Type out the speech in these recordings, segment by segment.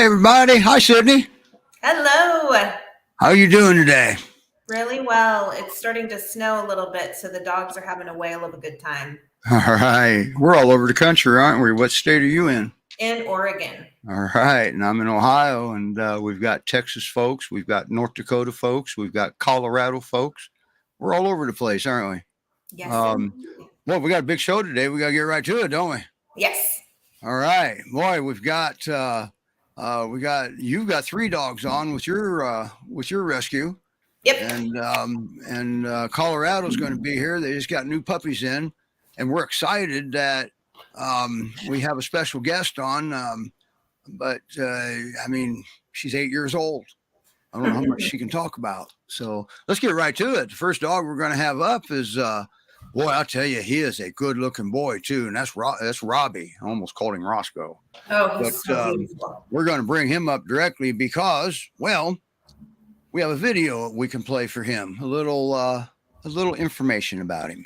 Hi, everybody. Hi, Sydney. Hello. How you doing today? Really well. It's starting to snow a little bit, so the dogs are having a whale of a good time. All right. We're all over the country, aren't we? What state are you in? In Oregon. All right. And I'm in Ohio, and we've got Texas folks. We've got North Dakota folks. We've got Colorado folks. We're all over the place, aren't we? Yes. Well, we got a big show today. We got to get right to it, don't we? Yes. All right. Boy, you've got 3 dogs on with your rescue. Yep. And Colorado's going to be here. They just got new puppies in, and we're excited that we have a special guest on. But I mean, she's 8 years old. I don't know how much she can talk about. So let's get right to it. The first dog we're going to have up is boy, I'll tell you, he is a good-looking boy too, and that's Robbie. I almost called him Roscoe. Oh, he's so beautiful. We're going to bring him up directly because, well, we have a video we can play for him. A little information about him.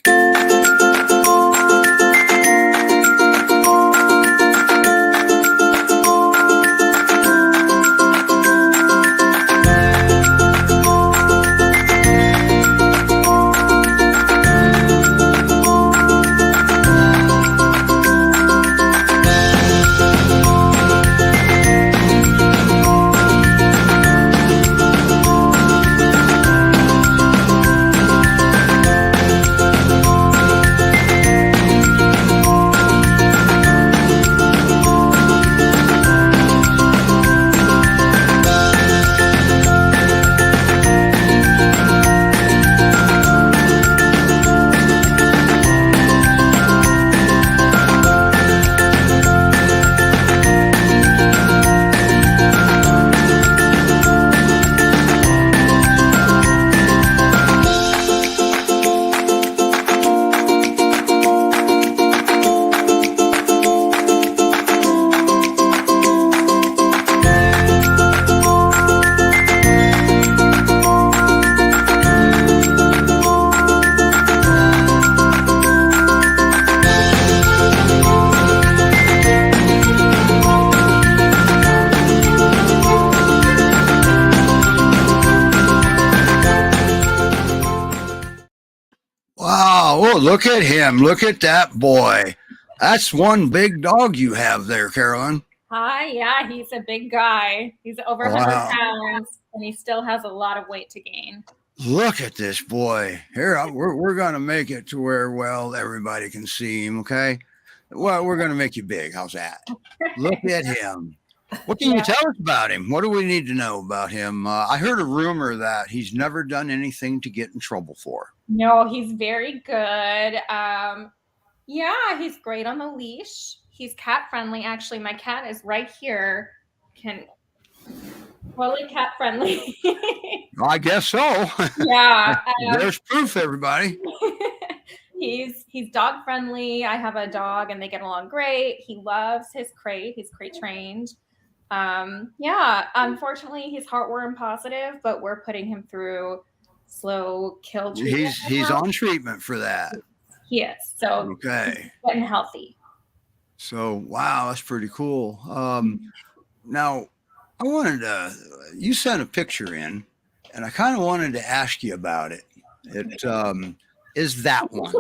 Oh, look at him. Look at that boy. That's one big dog you have there, Carolyn. Hi, yeah, he's a big guy. He's over 100 pounds, and he still has a lot of weight to gain. Look at this boy. Here, we're going to make it to where, well, everybody can see him, okay? Well, we're going to make you big. How's that? Look at him. What can you tell us about him? What do we need to know about him? I heard a rumor that he's never done anything to get in trouble for. No, he's very good. Yeah, he's great on the leash. He's cat friendly. Actually, my cat is right here. Totally cat friendly. I guess so. Yeah. There's proof, everybody. He's dog friendly. I have a dog and they get along great. He loves his crate. He's crate trained. Yeah, unfortunately he's heartworm positive, but we're putting him through slow kill treatment. He's on treatment for that. He is. So okay. He's getting healthy. So wow, that's pretty cool. Now you sent a picture in and I kind of wanted to ask you about it. It is that one.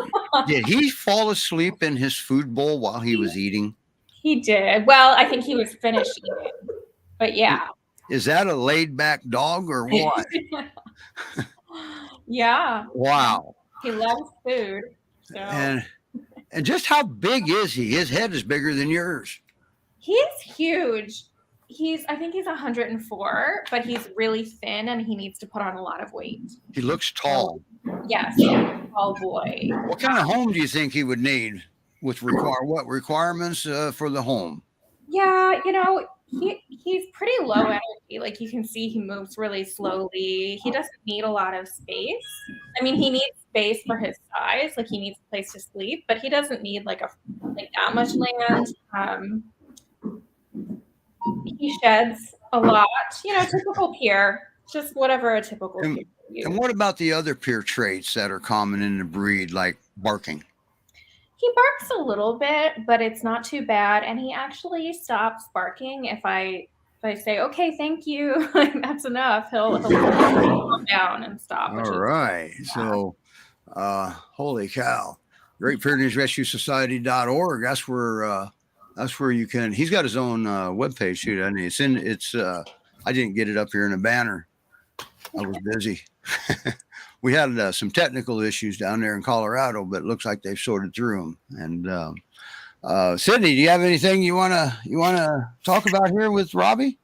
Did he fall asleep in his food bowl while he was eating? He did. Well, I think he was finished eating, but yeah. Is that a laid back dog or what? Yeah. Wow. He loves food. So. And just how big is he? His head is bigger than yours. He's huge. I think he's 104, but he's really thin and he needs to put on a lot of weight. He looks tall. Yes, tall boy. What kind of home do you think he would need? With what requirements for the home? Yeah, he's pretty low energy. Like you can see he moves really slowly. He doesn't need a lot of space. I mean, he needs space for his size. Like he needs a place to sleep, but he doesn't need like that much land. He sheds a lot. Typical Pyr. Just whatever a typical Pyr would do. And what about the other Pyr traits that are common in the breed, like barking? He barks a little bit, but it's not too bad. And he actually stops barking if I I say, okay, thank you, like that's enough, he'll calm down and stop. All right. So, holy cow. Great Pyrenees Rescue Society.org. That's where you can, he's got his own webpage too, doesn't he? I didn't get it up here in a banner. I was busy. We had some technical issues down there in Colorado, but it looks like they've sorted through them. And Sydney, do you have anything you wanna talk about here with Robbie?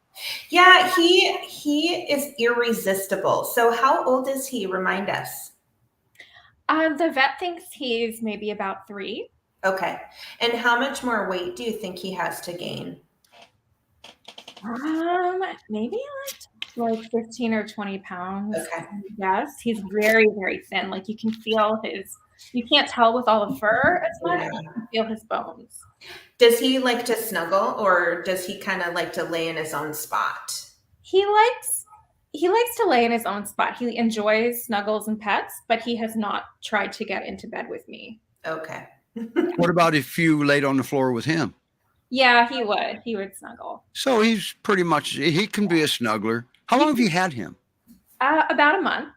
Yeah, he is irresistible. So how old is he? Remind us. The vet thinks he's maybe about 3. Okay. And how much more weight do you think he has to gain? Maybe like 15 or 20 pounds. Okay. Yes, he's very, very thin. Like you can feel you can't tell with all the fur as much, but you can feel his bones. Does he like to snuggle, or does he kind of like to lay in his own spot? He likes to lay in his own spot. He enjoys snuggles and pets, but he has not tried to get into bed with me. Okay. What about if you laid on the floor with him? Yeah, he would snuggle. So he's pretty much, he can be a snuggler. How long have you had him? About a month.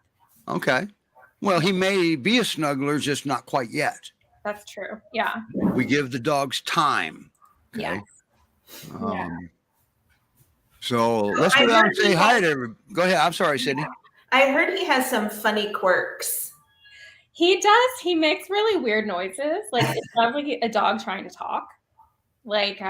Okay. Well, he may be a snuggler, just not quite yet. That's true. Yeah. We give the dogs time. Okay. Yeah. So let's go down and say hi to everybody. Go ahead. I'm sorry, Sydney. I heard he has some funny quirks. He does. He makes really weird noises. Like it sounds like a dog trying to talk. Like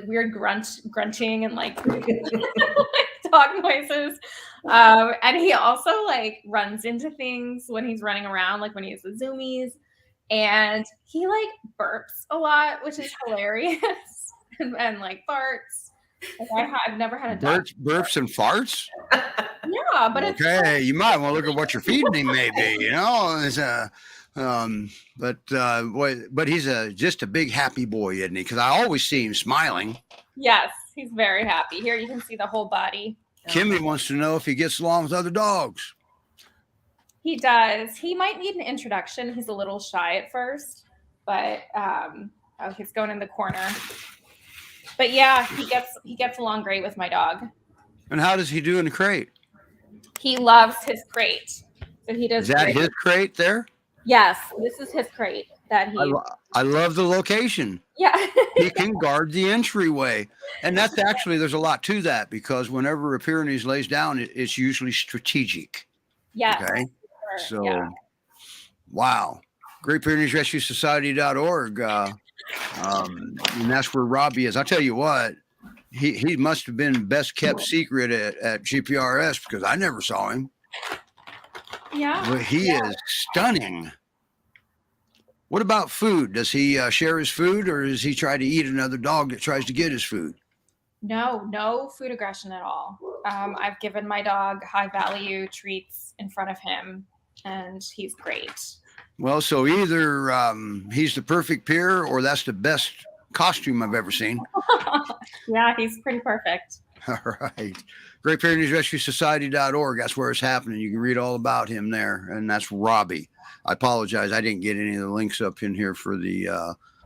weird grunting and like dog noises. And he also like runs into things when he's running around, like when he has the zoomies. And he like burps a lot, which is hilarious. and like farts. Like, I've never had a dog. Burps and farts? Yeah, but okay. You might want to look at what you're feeding him, maybe. You know, it's but he's just a big happy boy, isn't he? Because I always see him smiling. Yes, he's very happy. Here you can see the whole body. Kimmy wants to know if he gets along with other dogs. He does. He might need an introduction. He's a little shy at first, but he's going in the corner. But yeah, he gets along great with my dog. And how does he do in the crate? He loves his crate. So he does. Is that his crate there? Yes, this is his crate that he. I love the location. Yeah. He can guard the entryway. And that's actually, there's a lot to that because whenever a Pyrenees lays down, it's usually strategic. Yeah. Okay. Sure. So, yeah. Wow. Great Pyrenees Rescue Society.org. And that's where Robbie is. I'll tell you what, he must have been best kept secret at GPRS because I never saw him. Yeah. But he is stunning. What about food? Does he share his food or does he try to eat another dog that tries to get his food? No food aggression at all. I've given my dog high value treats in front of him and he's great. Well, so either he's the perfect peer or that's the best costume I've ever seen. Yeah, he's pretty perfect. All right. Great Pyrenees Rescue Society.org. That's where it's happening. You can read all about him there. And that's Robbie. I apologize. I didn't get any of the links up in here for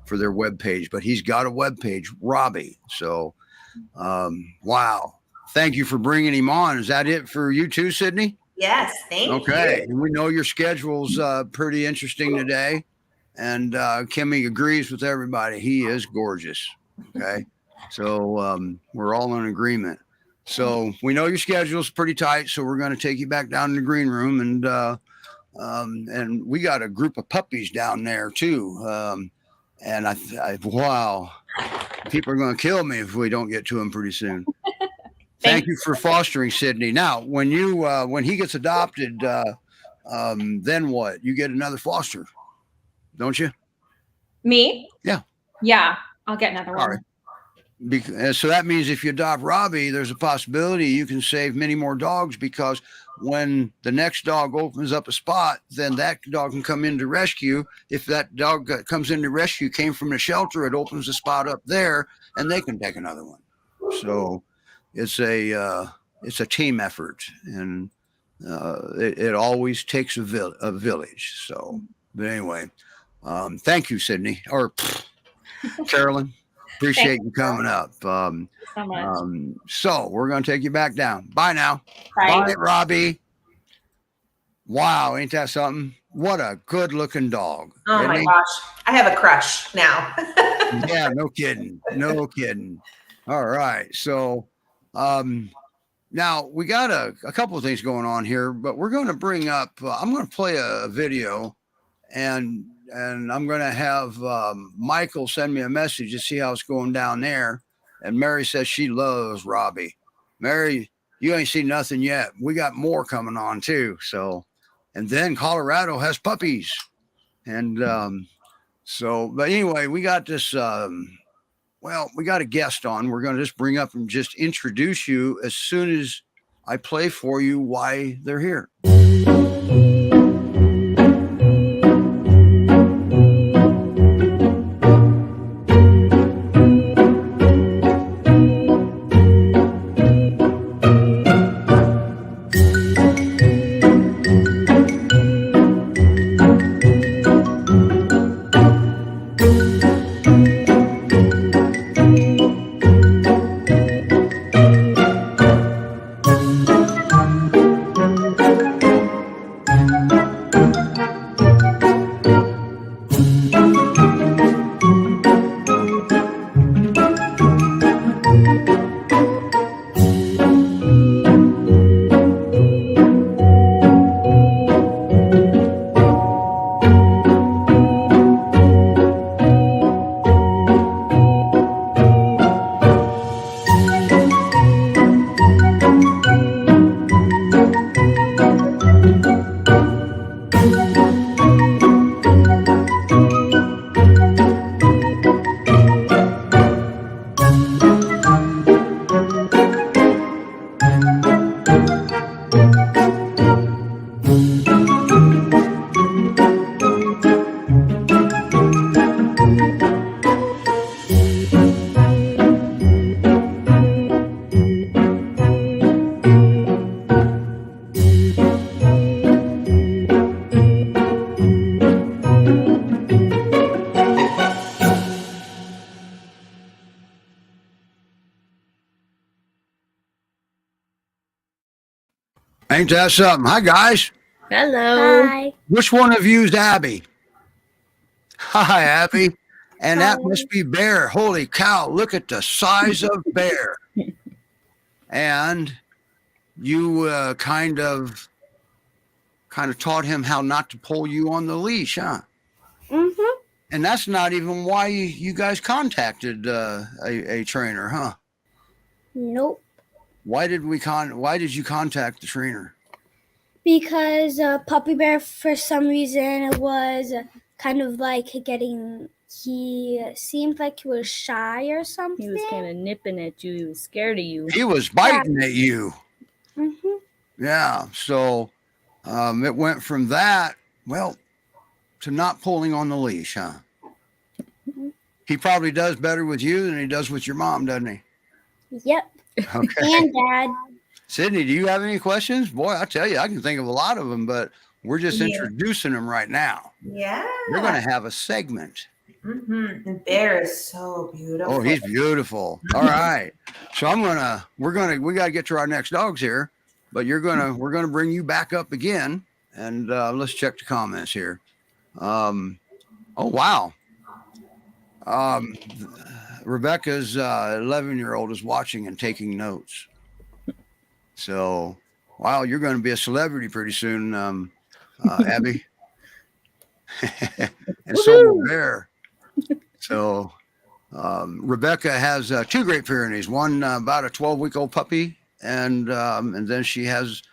for their webpage, but he's got a webpage, Robbie. So, wow. Thank you for bringing him on. Is that it for you too, Sydney? Yes, thank you. Okay. And we know your schedule's pretty interesting today. And Kimmy agrees with everybody. He is gorgeous. Okay. So we're all in agreement. So we know your schedule's pretty tight. So we're going to take you back down in the green room. And we got a group of puppies down there too. And wow, people are going to kill me if we don't get to them pretty soon. Thank you for fostering, Sydney. Now, when he gets adopted, then what? You get another foster, don't you? Me? Yeah. Yeah, I'll get another one. All right. So that means if you adopt Robbie, there's a possibility you can save many more dogs because when the next dog opens up a spot, then that dog can come into rescue. If that dog that comes into rescue came from the shelter, it opens a spot up there and they can take another one. So it's a team effort and it always takes a village. So, but anyway, thank you, Sydney or Carolyn. Appreciate you coming up. Thank you so much. So we're going to take you back down. Bye now. Bye. Bye, Robbie. Wow, ain't that something? What a good looking dog. Oh Isn't my he? gosh. I have a crush now. Yeah, no kidding. No kidding. All right. So now we got a couple of things going on here, but we're going to bring up, I'm going to play a video and I'm going to have Michael send me a message to see how it's going down there. And Mary says she loves Robbie. Mary, you ain't seen nothing yet. We got more coming on too. So, and then Colorado has puppies. And so, but anyway, we got this, well, we got a guest on. We're going to just bring up and just introduce you as soon as I play for you why they're here. Ain't that something? Hi, guys. Hello. Hi. Which one of you is Abby? Hi, Abby. And that must be Bear. Holy cow. Look at the size of Bear. And you kind of taught him how not to pull you on the leash, huh? Mm-hmm. And that's not even why you guys contacted a trainer, huh? Nope. Why did you contact the trainer? Because Puppy Bear, for some reason, was kind of like he seemed like he was shy or something. He was kind of nipping at you. He was scared of you. He was biting at you. Mm-hmm. Yeah. So it went from that, well, to not pulling on the leash, huh? Mm-hmm. He probably does better with you than he does with your mom, doesn't he? Yep. Okay. And Dad. Sydney, do you have any questions? Boy, I tell you, I can think of a lot of them, but we're just introducing them right now. Yeah. We're going to have a segment. Mm-hmm. And Bear is so beautiful. Oh, he's beautiful. All right. So we got to get to our next dogs here, but we're going to bring you back up again. And let's check the comments here. Oh, wow. Rebecca's 11-year-old is watching and taking notes. So, wow, you're going to be a celebrity pretty soon, Abby. And so will Bear. So, Rebecca has 2 Great Pyrenees. One about a 12-week-old puppy, and then she has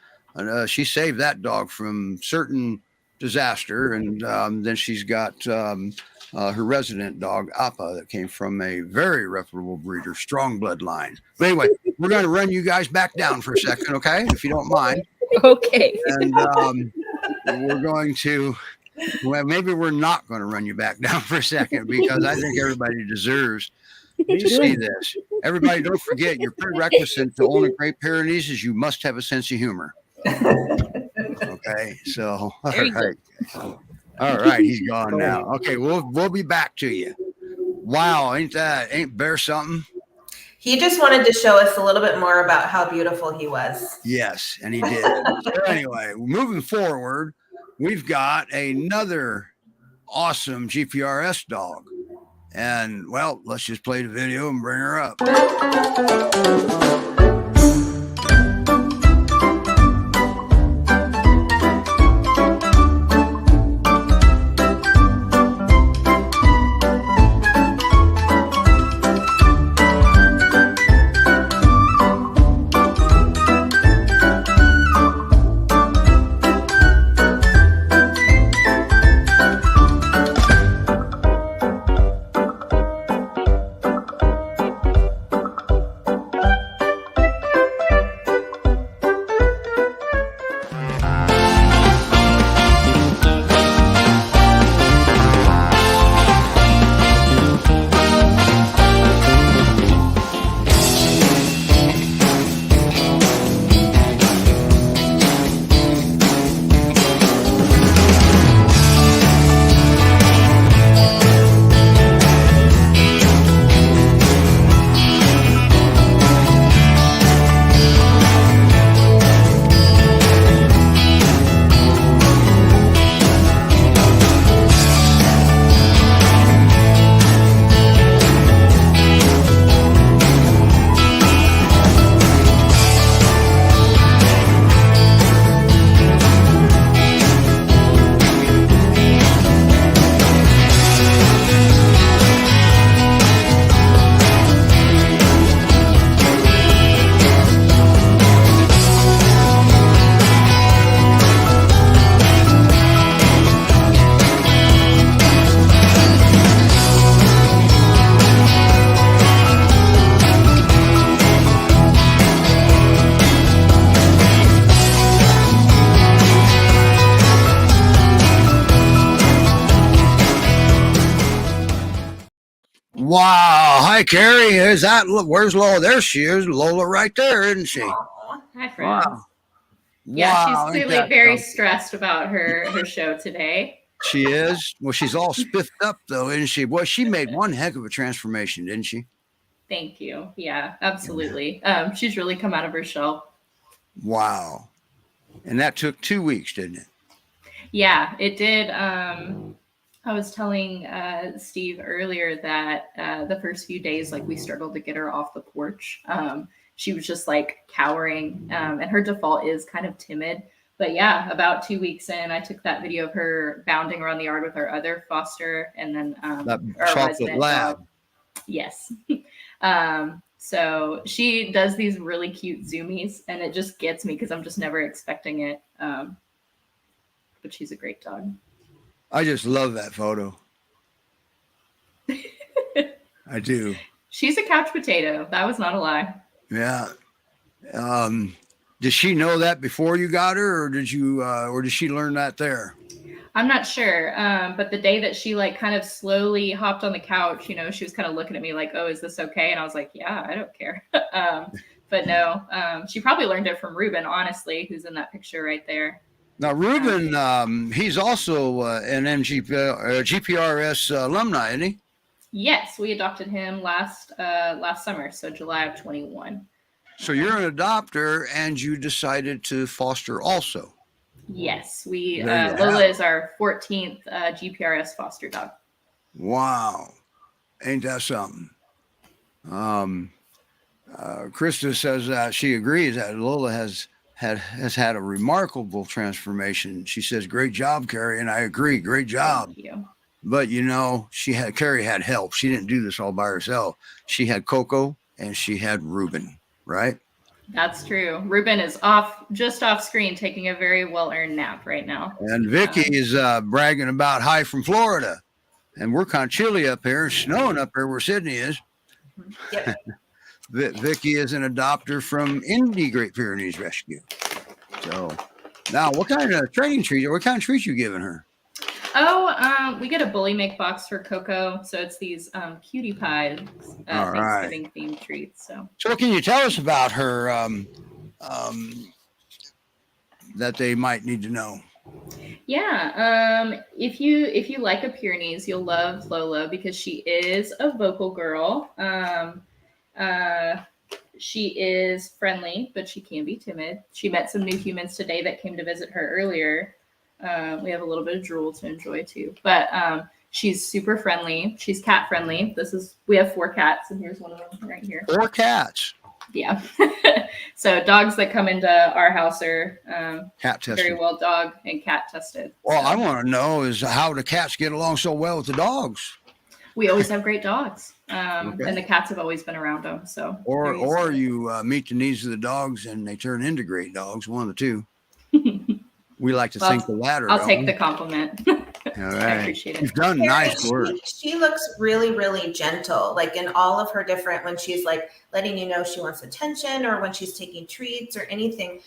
she saved that dog from certain disaster, and then she's got her resident dog Appa that came from a very reputable breeder, strong bloodline. But anyway, we're going to run you guys back down for a second, okay, if you don't mind. Okay. And we're going to, well, maybe we're not going to run you back down for a second, because I think everybody deserves to see this. Everybody, don't forget, your prerequisite to own a Great Pyrenees is you must have a sense of humor. Okay, so all right, he's gone now. Okay, we'll be back to you. Wow, ain't Bear something? He just wanted to show us a little bit more about how beautiful he was. Yes, and he did. So anyway, moving forward, we've got another awesome GPRS dog. And, well, let's just play the video and bring her up. Wow. Hi, Carrie. Is that? Where's Lola? There she is. Lola right there, isn't she? Aw. Hi, friends. Wow. Yeah, Wow, she's ain't clearly that very something? stressed about her show today. She is. Well, she's all spiffed up, though, isn't she? Boy, she made one heck of a transformation, didn't she? Thank you. Yeah, absolutely. She's really come out of her shell. Wow. And that took 2 weeks, didn't it? Yeah, it did. I was telling Steve earlier that the first few days, like we struggled to get her off the porch. She was just like cowering, and her default is kind of timid. But yeah, about 2 weeks in, I took that video of her bounding around the yard with our other foster, and then That our chocolate resident lab. dog. Yes. So she does these really cute zoomies, and it just gets me because I'm just never expecting it. But she's a great dog. I just love that photo. I do. She's a couch potato. That was not a lie. Yeah. Did she know that before you got her, or did she learn that there? I'm not sure. But the day that she like kind of slowly hopped on the couch, you know, she was kind of looking at me like, oh, is this okay? And I was like, yeah, I don't care. But no, she probably learned it from Ruben, honestly, who's in that picture right there. Now, Ruben, he's also an GPRS alumni, isn't he? Yes, we adopted him last summer, so July of 21. So you're an adopter, and you decided to foster also. Yes, have Lola is our 14th GPRS foster dog. Wow. Ain't that something? Krista says that she agrees that Lola has had a remarkable transformation. She says, great job, Carrie. And I agree. Great job. Thank you. But you know, Carrie had help. She didn't do this all by herself. She had Coco and she had Ruben, right? That's true. Ruben is just off screen, taking a very well-earned nap right now. And Vicky is bragging about hi from Florida. And we're kind of chilly up here, snowing up here where Sydney is. Yep. Vicky is an adopter from Indy Great Pyrenees Rescue. So now what kind of treats you giving her? Oh, we get a bully make box for Coco. So it's these cutie pies, All right. Thanksgiving themed treats. So what can you tell us about her that they might need to know? Yeah. If you like a Pyrenees, you'll love Lola because she is a vocal girl. She is friendly, but she can be timid. She met some new humans today that came to visit her earlier. We have a little bit of drool to enjoy too, but she's super friendly. She's cat friendly. We have 4 cats, and here's one of them right here. 4 cats. Yeah. So dogs that come into our house are Cat tested. very well dog and cat tested. Well, So I want to know is how the cats get along so well with the dogs. we always have great dogs, Okay. and the cats have always been around them. So Or you meet the needs of the dogs and they turn into great dogs, one of the two. We like to Well, think the latter. I'll don't take we? the compliment. All I right. appreciate it. You've done Karen, nice work. she looks really, really gentle, like in all of her different, when she's like letting you know she wants attention or when she's taking treats or anything,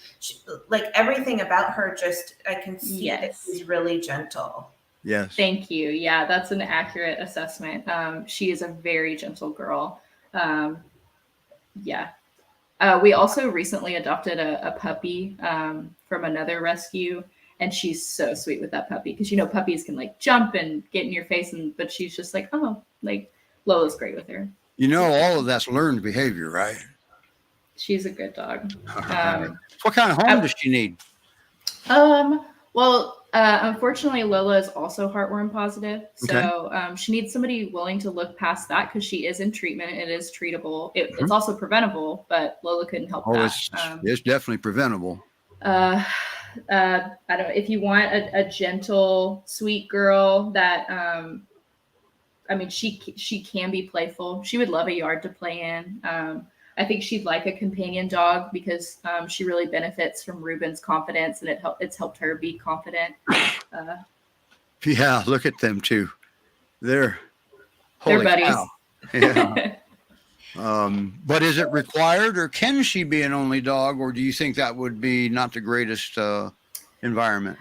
like everything about her, just, I can see that Yes. she's really gentle. Yes. Thank you. Yeah, that's an accurate assessment. She is a very gentle girl. Yeah. We also recently adopted a puppy from another rescue, and she's so sweet with that puppy because puppies can like jump and get in your face, but she's just like, oh, like Lola's great with her. All of that's learned behavior, right? She's a good dog. All right. What kind of home does she need? Well, unfortunately, Lola is also heartworm positive. So she needs somebody willing to look past that because she is in treatment. It is treatable. It's also preventable, but Lola couldn't help that. It's definitely preventable. I don't. If you want a gentle, sweet girl that, she can be playful. She would love a yard to play in. I think she'd like a companion dog because she really benefits from Ruben's confidence, and it's helped her be confident. Yeah, look at them two. They're buddies. cow. Yeah. But is it required, or can she be an only dog, or do you think that would be not the greatest environment?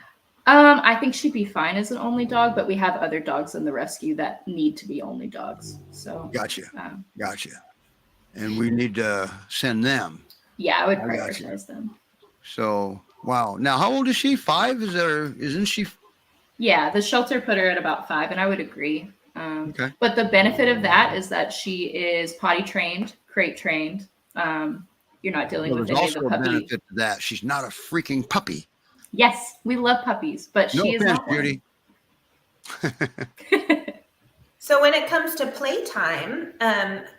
I think she'd be fine as an only dog, but we have other dogs in the rescue that need to be only dogs. So Gotcha. And we need to send them. Yeah, I would I gotcha. prioritize them. So, wow. Now, how old is she? 5? Isn't she? Yeah, the shelter put her at about 5, and I would agree. Okay. But the benefit of that is that she is potty trained, crate trained. You're not dealing Well, with there's any of the also a puppy. benefit to that. She's not a freaking puppy. Yes, we love puppies, but No she is offense, not one. Judy. So when it comes to playtime,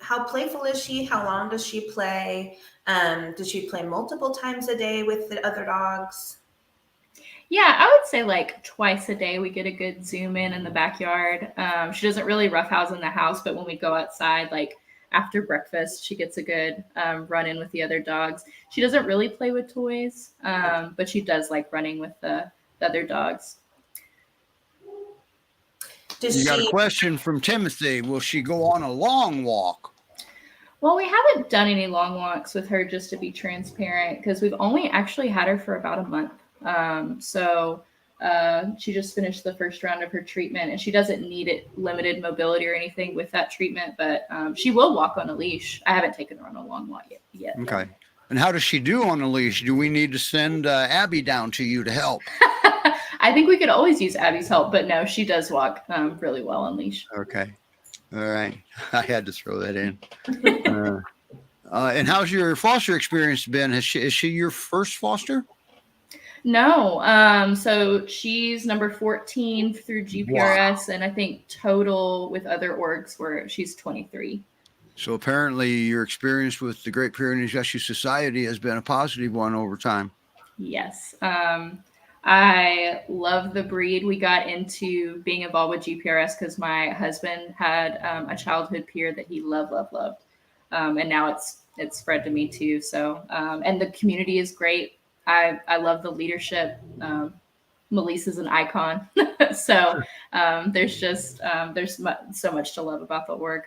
how playful is she? How long does she play? Does she play multiple times a day with the other dogs? Yeah, I would say like twice a day we get a good zoom in the backyard. She doesn't really roughhouse in the house, but when we go outside, like after breakfast, she gets a good run in with the other dogs. She doesn't really play with toys, but she does like running with the other dogs. Does You got a she? question from Timothy. Will she go on a long walk? Well, we haven't done any long walks with her, just to be transparent, because we've only actually had her for about a month. So she just finished the first round of her treatment, and she doesn't need limited mobility or anything with that treatment, but she will walk on a leash. I haven't taken her on a long walk yet. Okay. And how does she do on a leash? Do we need to send Abby down to you to help? I think we could always use Abby's help, but no, she does walk really well on leash. Okay. All right. I had to throw that in. And how's your foster experience been? Is she your first foster? No. So she's number 14 through GPRS, and I think total with other orgs where she's 23. So apparently your experience with the Great Pyrenees Rescue Society has been a positive one over time. Yes. I love the breed. We got into being involved with GPRS because my husband had a childhood peer that he loved. And now it's spread to me too. So, and the community is great. I love the leadership. Melissa's an icon. So there's just, so much to love about the org.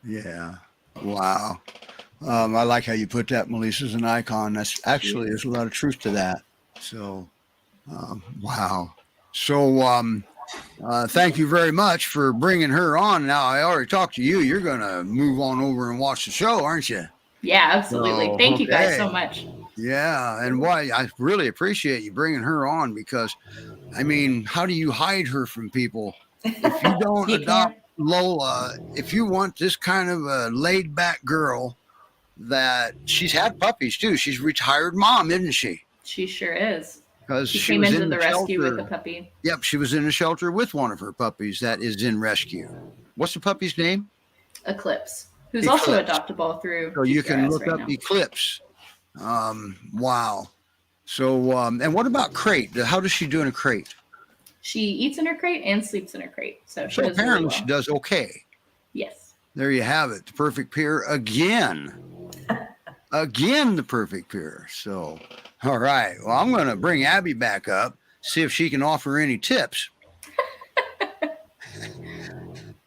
Yeah. Wow. I like how you put that. Melissa's an icon. There's a lot of truth to that. So, wow. So, thank you very much for bringing her on. Now, I already talked to you. You're going to move on over and watch the show, aren't you? Yeah, absolutely. So, Thank you guys okay. so much. Yeah. And why I really appreciate you bringing her on because I mean, how do you hide her from people? If you don't You adopt can't. Lola, if you want this kind of a laid back girl, that she's had puppies too. She's a retired mom, isn't she? She sure is. Because She she came was into in the rescue shelter. with a puppy. Yep, she was in a shelter with one of her puppies that is in rescue. What's the puppy's name? Eclipse, who's also Eclipse. adoptable through So you can GPRS look right up now. Eclipse. Wow. So, and what about crate? How does she do in a crate? She eats in her crate and sleeps in her crate. So she So does apparently really well. she does okay. Yes. There you have it. The perfect peer again. Again, the perfect peer. So, all right. Well, I'm going to bring Abby back up, see if she can offer any tips.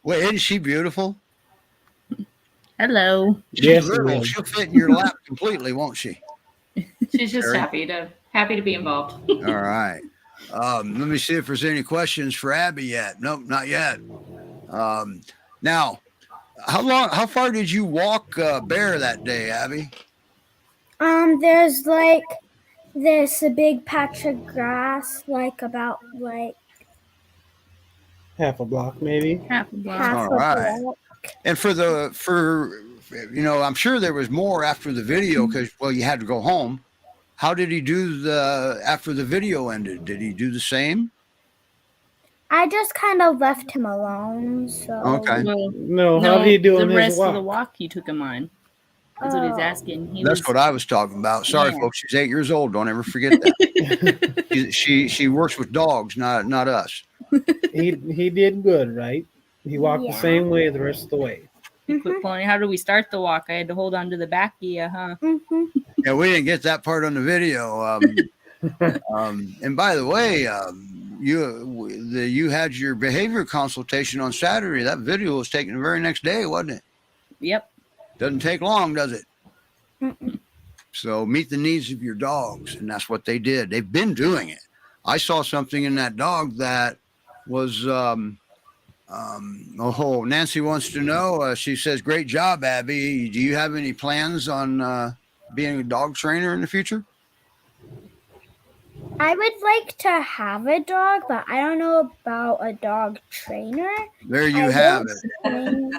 Wait, isn't she beautiful? Hello. She's Yes, little. ma'am. She'll fit in your lap completely, won't she? She's just Very- happy to be involved. All right. Let me see if there's any questions for Abby yet. Nope, not yet. Now, how far did you walk Bear that day, Abby? There's like this a big patch of grass, like about like Half a block, maybe. Half a block. half All a right. block. And for I'm sure there was more after the video because you had to go home. How did he do after the video ended? Did he do the same? I just kind of left him alone. So Okay. Well, No, how did he do the on his rest walk? of the walk you took him on? That's what he's Oh. asking. That's what I was talking about. Sorry, Yeah. folks. She's 8 years old. Don't ever forget that. she works with dogs, not us. He did good, right? He walked the Yeah. same way the rest of the way. You quit pulling. How do we start the walk? I had to hold on to the back of you, huh? Yeah, we didn't get that part on the video. And by the way, you had your behavior consultation on Saturday. That video was taken the very next day, wasn't it? Yep. Doesn't take long, does it? Mm-mm. So meet the needs of your dogs, and that's what they did. They've been doing it. I saw something in that dog that was. Nancy wants to know. She says, "Great job, Abby. Do you have any plans on being a dog trainer in the future?" I would like to have a dog, but I don't know about a dog trainer. There you I have will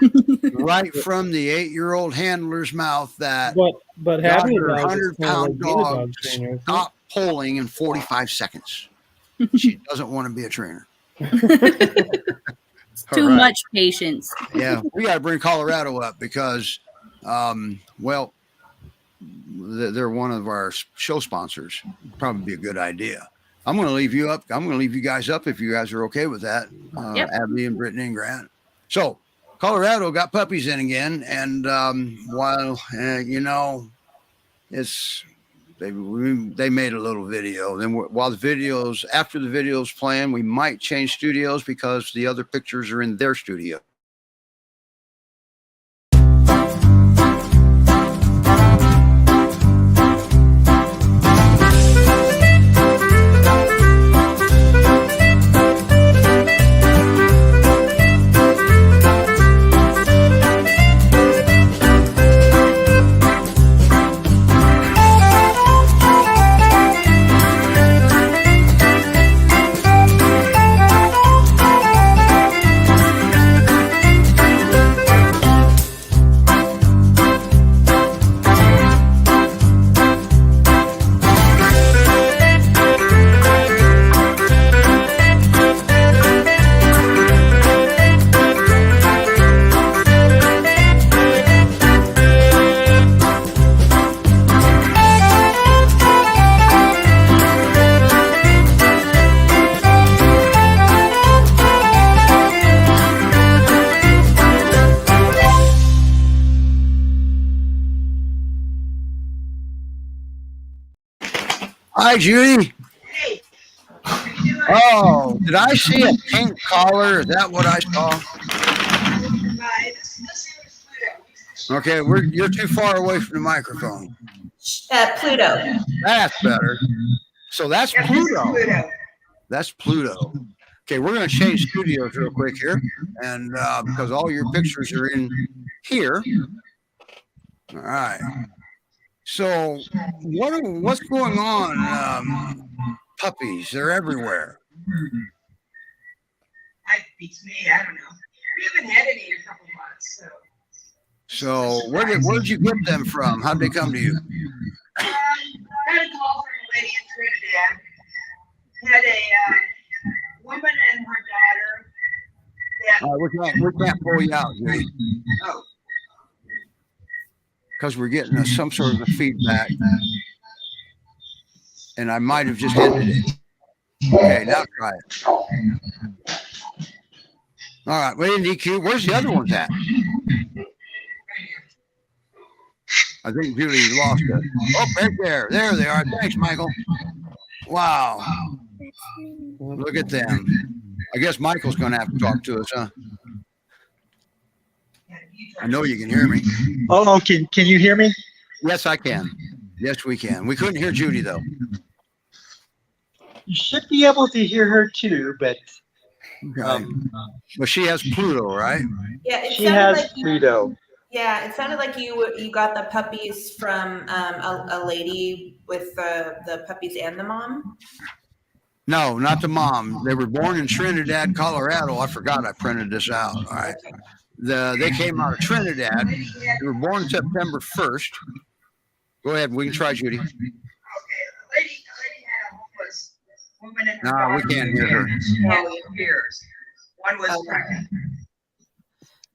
it, right from the 8-year-old handler's mouth. That But got having her a dog is 100-pound kinda like being a dog dog trainer, isn't it? stop polling in 45 seconds. She doesn't want to be a trainer. It's too All right. much patience. Yeah, we got to bring Colorado up because, they're one of our show sponsors. Probably be a good idea. I'm going to leave you up. I'm going to leave you guys up if you guys are okay with that. Yep. Abby and Brittany and Grant. So Colorado got puppies in again, and while it's they made a little video. Then while after the video's playing, we might change studios because the other pictures are in their studio. Hi, Judy. Oh, did I see a pink collar? Is that what I saw? Okay, you're too far away from the microphone. Pluto. That's better. So that's Pluto. That's Pluto. Okay, we're going to change studios real quick here, and because all your pictures are in here. All right. So what's going on? Puppies, they're everywhere. That beats me. I don't know. We haven't had any in a couple months, so. So where'd you get them from? How'd they come to you? I had a call from a lady in Trinidad. Had a woman and her daughter. We can't pull you out, Judy, Oh, because we're getting some sort of a feedback, and I might have just ended it. Okay, now try it. All right, wait in EQ. Where's the other ones at? I think Judy lost it. Oh, right there. There they are. Thanks, Michael. Wow. Look at them. I guess Michael's going to have to talk to us, huh? I know you can hear me. Oh, can you hear me? Yes, I can. Yes, we can. We couldn't hear Judy, though. You should be able to hear her too, but Okay. Well, she has Pluto, right? Yeah, it she sounded has like Pluto. Yeah, it sounded like you got the puppies from a lady with the puppies and the mom. No, not the mom. They were born in Trinidad, Colorado. I forgot I printed this out. All right. They came out of Trinidad. They were born September 1st. Go ahead. We can try, Judy. okay. A lady had a homeless woman and her No, daughter. we can't hear her. She had Pyrs. One was pregnant.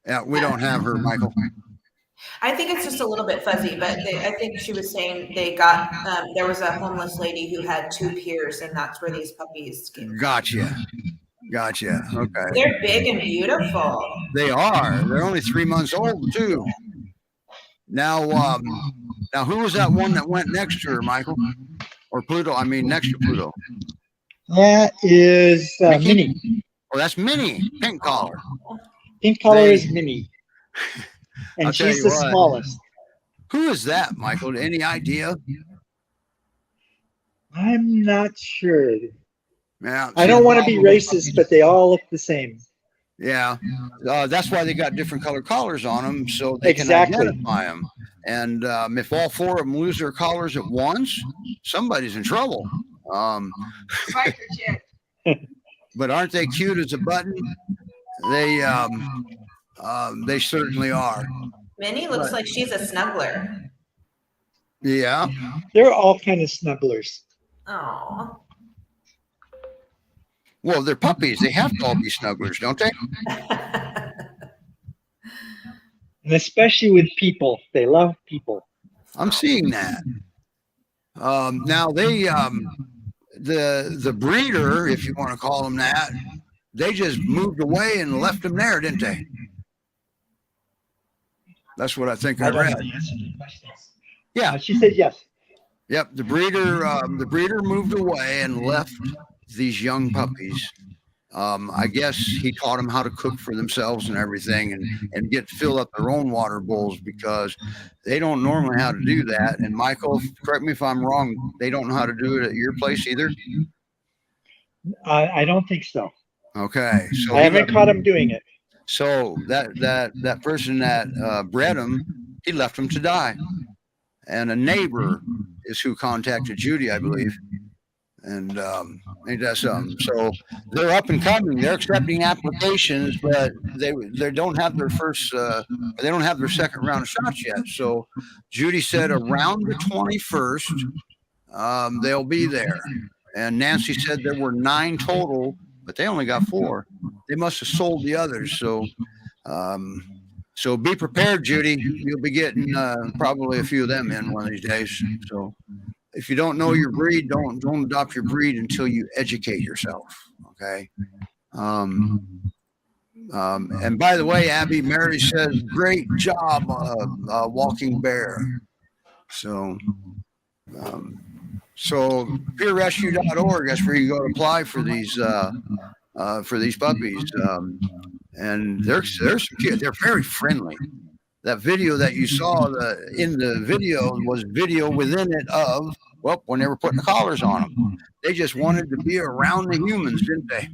Yeah, we don't have her, Michael. I think it's just a little bit fuzzy, but I think she was saying they got there was a homeless lady who had 2 Pyrs, and that's where these puppies came from. Gotcha. Okay. They're big and beautiful. They are. They're only 3 months old, too. Now, who was that one that went next to her, Michael? Or Pluto? I mean, next to Pluto. That is Minnie. Oh, that's Minnie, pink collar. Pink color is Minnie. I'll And tell she's you the what. smallest. Who is that, Michael? Any idea? I'm not sure. Yeah, I don't want to be racist, but they all look the same. Yeah, that's why they got different color collars on them, so they Exactly. can identify them. And if all 4 of them lose their collars at once, somebody's in trouble. Fight for Jet. But aren't they cute as a button? They certainly are. Minnie looks like she's a snuggler. Yeah. They're all kind of snugglers. Oh. Well, they're puppies. They have to all be snugglers, don't they? And especially with people. They love people. I'm seeing that. Now the breeder, if you want to call them that, they just moved away and left them there, didn't they? That's what I think I I don't know read. the answer to the question. Yeah. She said yes. Yep. The breeder moved away and left these young puppies. I guess he taught them how to cook for themselves and everything, and fill up their own water bowls, because they don't normally know how to do that. And Michael, correct me if I'm wrong, they don't know how to do it at your place either. I don't think so. Okay, so I haven't caught him doing it. So that person that bred them, he left them to die. And a neighbor is who contacted Judy, I believe. And ain't that something? So they're up and coming. They're accepting applications, but they don't have their they don't have their second round of shots yet. So Judy said around the 21st, they'll be there. And Nancy said there were 9 total, but they only got 4. They must have sold the others. So so be prepared, Judy. You'll be getting probably a few of them in one of these days. So if you don't know your breed, don't adopt your breed until you educate yourself. Okay. And by the way, Abby, Mary says, great job, walking bear. So PYRescue.org, that's where you go to apply for these puppies. And there's some kids. They're very friendly. That video that you saw in the video was video within it of, well, when they were putting the collars on them. They just wanted to be around the humans, didn't they?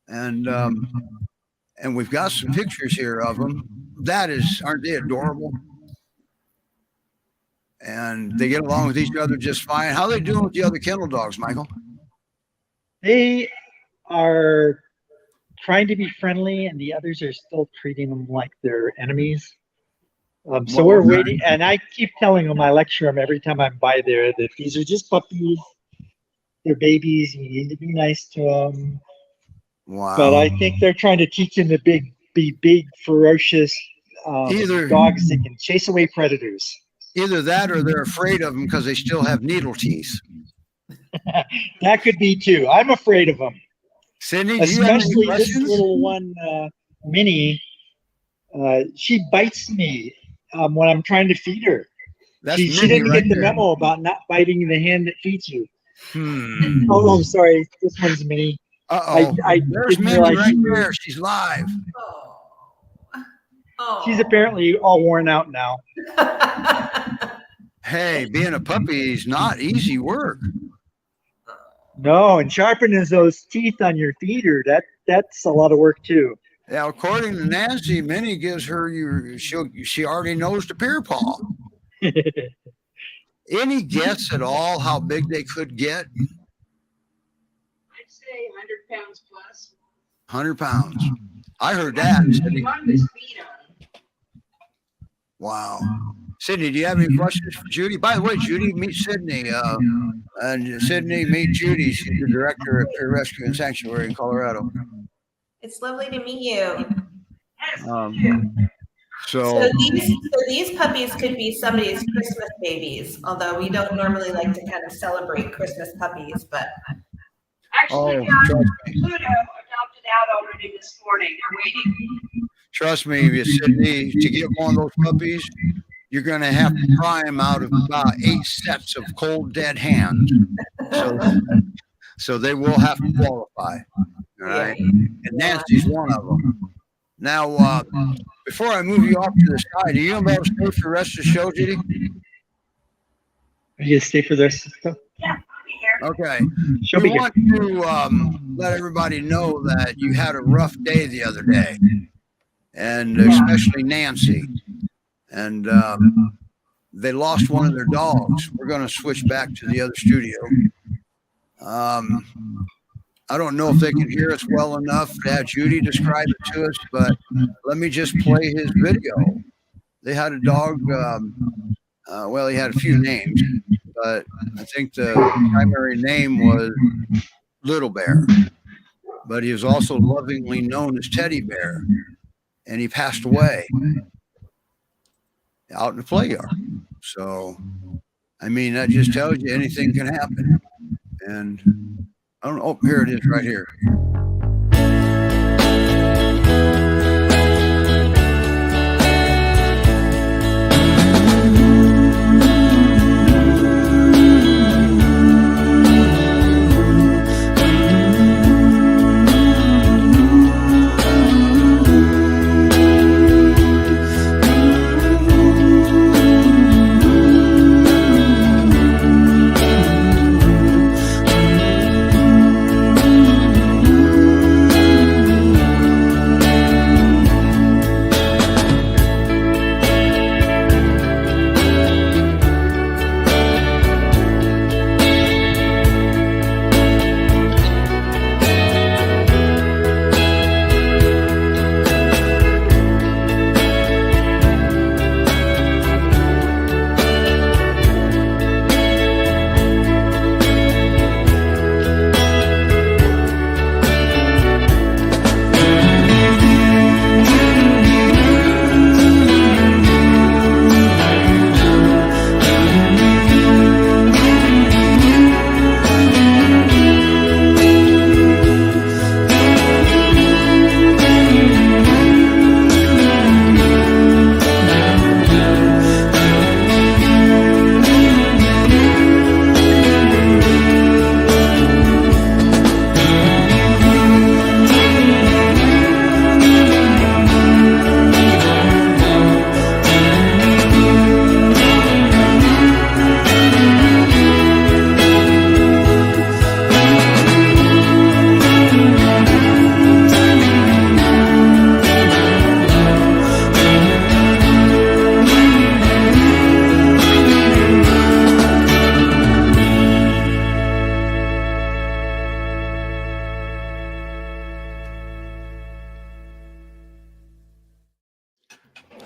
And we've got some pictures here of them. Aren't they adorable? And they get along with each other just fine. How are they doing with the other kennel dogs, Michael? They are trying to be friendly, and the others are still treating them like they're enemies. So we're waiting, and I keep telling them, I lecture them every time I'm by there that these are just puppies. They're babies. You need to be nice to them. Wow. But I think they're trying to teach them to be big, ferocious dogs that can chase away predators. Either that or they're afraid of them because they still have needle teeth. That could be too. I'm afraid of them. Sydney, especially this little one, Minnie. She bites me when I'm trying to feed her. She didn't get the memo about not biting the hand that feeds you. Oh, I'm sorry. This one's Minnie. There's Minnie right there. She's live. Oh. She's apparently all worn out now. Hey, being a puppy is not easy work. No, and sharpening those teeth on your feeder, that's a lot of work too. Now, according to Nancy, Minnie gives her she already knows the peer paw. Any guess at all how big they could get? I'd say 100 pounds plus. 100 pounds. I heard that. Wow. Sydney, do you have any questions for Judy? By the way, Judy, meet Sydney. And Sydney, meet Judy. She's the director at PYRescue and Sanctuary in Colorado. It's lovely to meet you. So these puppies could be somebody's Christmas babies, although we don't normally like to kind of celebrate Christmas puppies, but actually Pluto adopted out already this morning. They're waiting. Trust me, Sydney, to get one of those puppies, you're going to have to pry them out of about 8 sets of cold, dead hands. So they will have to qualify. All right. And Nancy's one of them. Now, before I move you off to the side, are you going to be able to stay for the rest of the show, Judy? Are you going to stay for the rest of the show? Yeah, I'll be here. Okay. She'll we be want to let everybody know that you had a rough day the other day, and especially Nancy. And they lost one of their dogs. We're going to switch back to the other studio. I don't know if they can hear us well enough to have Judy describe it to us, but let me just play his video. They had a dog, well, he had a few names, but I think the primary name was Little Bear, but he was also lovingly known as Teddy Bear, and he passed away out in the play yard. So, I mean, that just tells you anything can happen. And I don't know. Oh, here it is right here.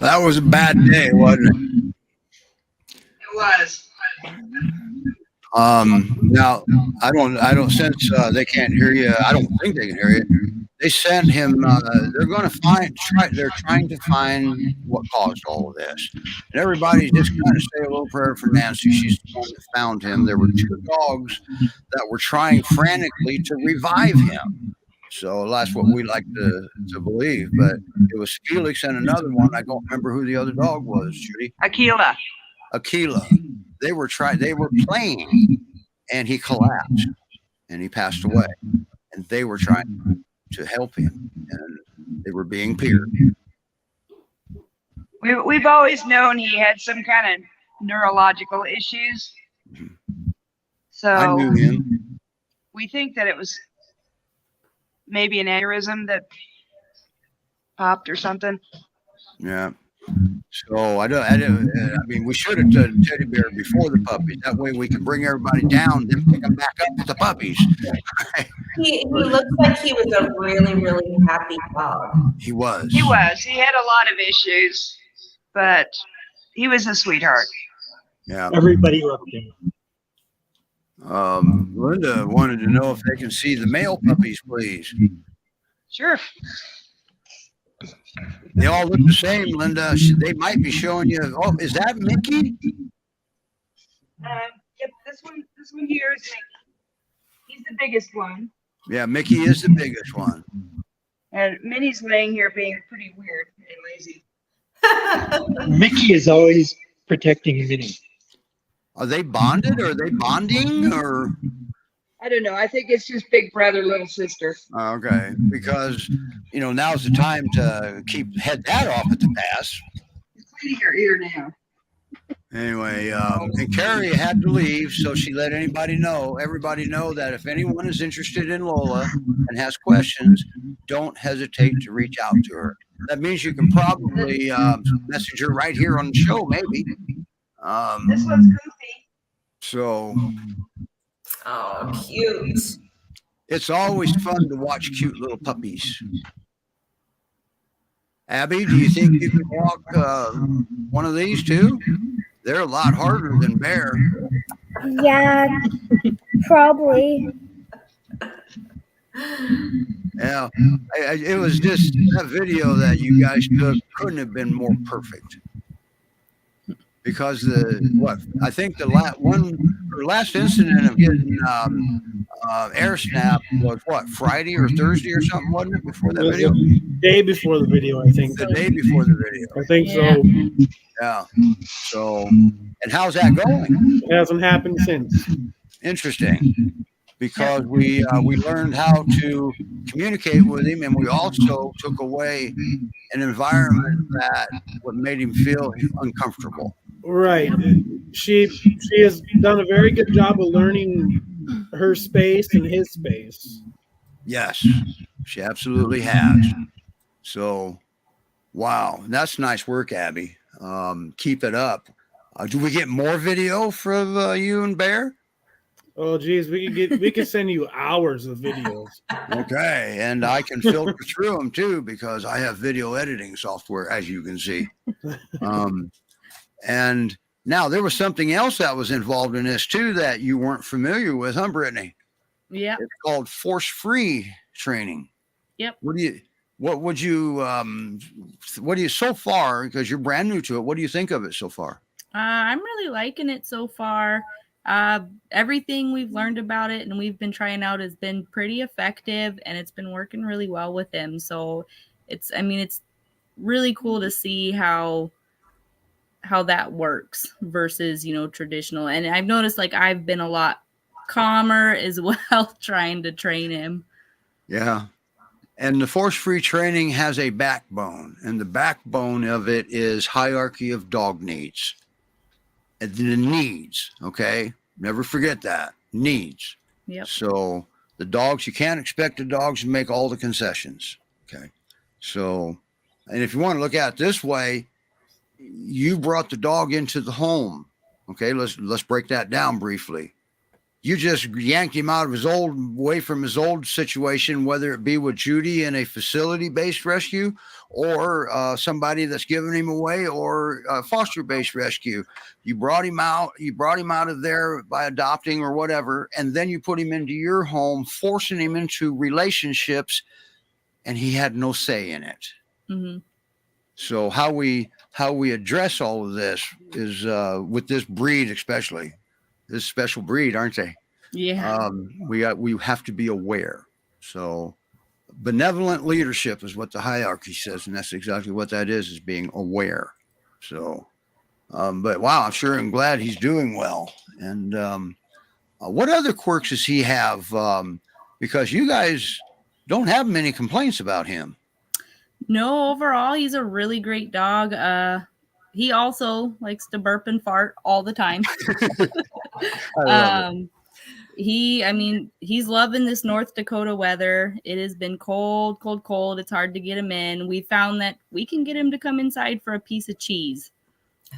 That was a bad day, wasn't it? It was. Now I don't sense they can't hear you. I don't think they can hear you. They sent him. They're going to they're trying to find what caused all of this, and everybody's just going to say a little prayer for Nancy. She's the one that found him. There were 2 dogs that were trying frantically to revive him. So that's what we like to believe. But it was Felix and another one. I don't remember who the other dog was. Judy. Aquila. They were playing, and he collapsed, and he passed away. And they were trying to help him, and they were being Pyrs. We've always known he had some kind of neurological issues. So I knew him. we think that it was maybe an aneurysm that popped or something. Yeah. So I mean, we should have done teddy bear before the puppies. That way we can bring everybody down, then pick them back up with the puppies. He looks like he was a really, really happy dog. He was. He had a lot of issues, but he was a sweetheart. Yeah. Everybody loved him. Linda wanted to know if they can see the male puppies, please. Sure. They all look the same, Linda. They might be showing you. Oh, is that Micky? Yep, this one here is Micky. He's the biggest one. Yeah, Micky is the biggest one. And Minnie's laying here being pretty weird and lazy. Mickey is always protecting Minnie. Are they bonded? Or are they bonding? Or I don't know. I think it's just big brother, little sister. okay, because now's the time to head that off at the pass. He's cleaning her ear now. Anyway, and Carrie had to leave, so she let everybody know that if anyone is interested in Lola and has questions, don't hesitate to reach out to her. That means you can probably message her right here on the show, maybe. This one's goofy. So. Oh, cute. It's always fun to watch cute little puppies. Abby, do you think you can walk one of these too? They're a lot harder than Bear. Yeah, probably. Yeah, it was just that video that you guys took couldn't have been more perfect. Because I think the last incident of getting air snap was Friday or Thursday or something, wasn't it? Before that video? The day before the video, I think. The day before the video. I think so. Yeah. So, and how's that going? It hasn't happened since. Interesting. Because we learned how to communicate with him, and we also took away an environment that would made him feel uncomfortable. Right. She has done a very good job of learning her space and his space. Yes, she absolutely has. So, wow, that's nice work, Abby. Keep it up. Do we get more video from you and Bear? Oh, geez, we can send you hours of videos. Okay, and I can filter through them too because I have video editing software, as you can see. And now there was something else that was involved in this too that you weren't familiar with, huh, Brittany? Yeah. It's called force-free training. Yep. What do you so far, because you're brand new to it, what do you think of it so far? I'm really liking it so far. Everything we've learned about it and we've been trying out has been pretty effective, and it's been working really well with him. So it's really cool to see how that works versus, traditional. And I've noticed I've been a lot calmer as well trying to train him. Yeah. And the force-free training has a backbone, and the backbone of it is hierarchy of dog needs. And the needs, okay? Never forget that. Needs. Yep. So the dogs, you can't expect the dogs to make all the concessions, okay? So, and if you want to look at it this way, you brought the dog into the home, okay? Let's break that down briefly. you just yanked him out of away from his old situation, whether it be with Judy in a facility-based rescue or somebody that's giving him away or foster-based rescue. You brought him out of there by adopting or whatever, and then you put him into your home, forcing him into relationships, and he had no say in it. Mm-hmm. So how we address all of this is with this breed, especially this special breed, aren't they? Yeah. We have to be aware. So benevolent leadership is what the hierarchy says, and that's exactly what that is being aware. So, but wow, I'm glad he's doing well. And what other quirks does he have? Because you guys don't have many complaints about him. No, overall, he's a really great dog. He also likes to burp and fart all the time. I love it. He's loving this North Dakota weather. It has been cold. It's hard to get him in. We found that we can get him to come inside for a piece of cheese.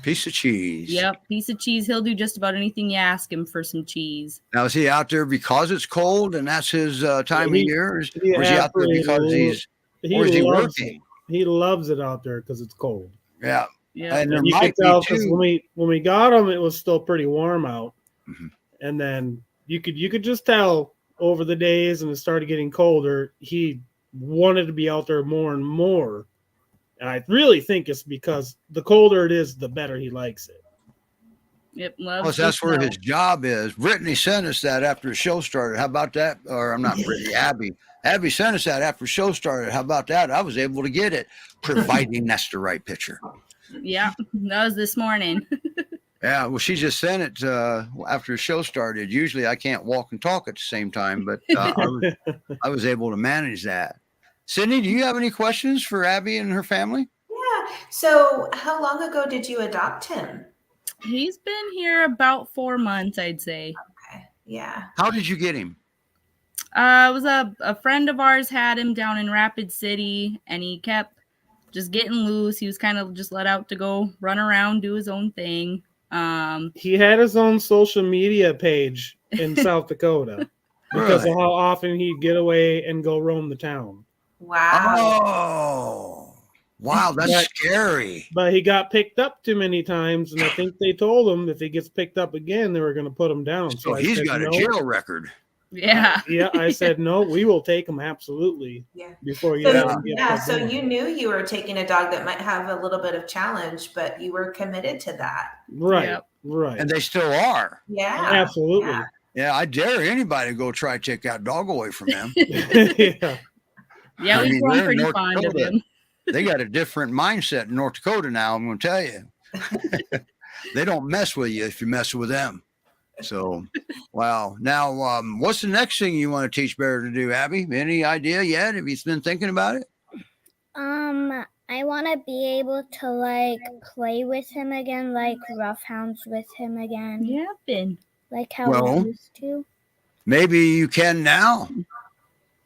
Piece of cheese. Yep, piece of cheese. He'll do just about anything you ask him for some cheese. Now, is he out there because it's cold and that's his time of year? Or is he out there because is he working? He loves it out there because it's cold. Yeah. Yeah. And you can tell because when we got him, it was still pretty warm out. Mm-hmm. And then you could just tell over the days and it started getting colder, he wanted to be out there more and more. And I really think it's because the colder it is, the better he likes it. Yep. Plus, that's where his job is. Brittany sent us that after the show started. How about that? Or I'm not Brittany, Abby. Abby sent us that after the show started. How about that? I was able to get it, providing that's the right picture. Yeah, that was this morning. Yeah, well, she just sent it after the show started. Usually I can't walk and talk at the same time, but I was able to manage that. Sydney, do you have any questions for Abby and her family? Yeah. So how long ago did you adopt him? He's been here about 4 months, I'd say. Okay. Yeah. How did you get him? It was a friend of ours had him down in Rapid City, and he kept just getting loose. He was kind of just let out to go run around, do his own thing. He had his own social media page in South Dakota because of how often he'd get away and go roam the town. Wow. Oh, wow, that's scary. But he got picked up too many times, and I think they told him if he gets picked up again, they were going to put him down. So he's got a jail record. Yeah. Yeah, I said, no, we will take him absolutely. Yeah. Before you. So you knew you were taking a dog that might have a little bit of challenge, but you were committed to that. Right. Yep. Right. And they still are. Yeah. Absolutely. Yeah, I dare anybody to go try to take that dog away from him. Yeah. Yeah, we've grown pretty North fond Dakota. of him. They got a different mindset in North Dakota now, I'm going to tell you. They don't mess with you if you mess with them. So, wow. Now, what's the next thing you want to teach Bear to do, Abby? Any idea yet? Have you been thinking about it? I want to be able to like play with him again, like roughhounds with him again. Yeah, been. Like how we used to. Maybe you can now.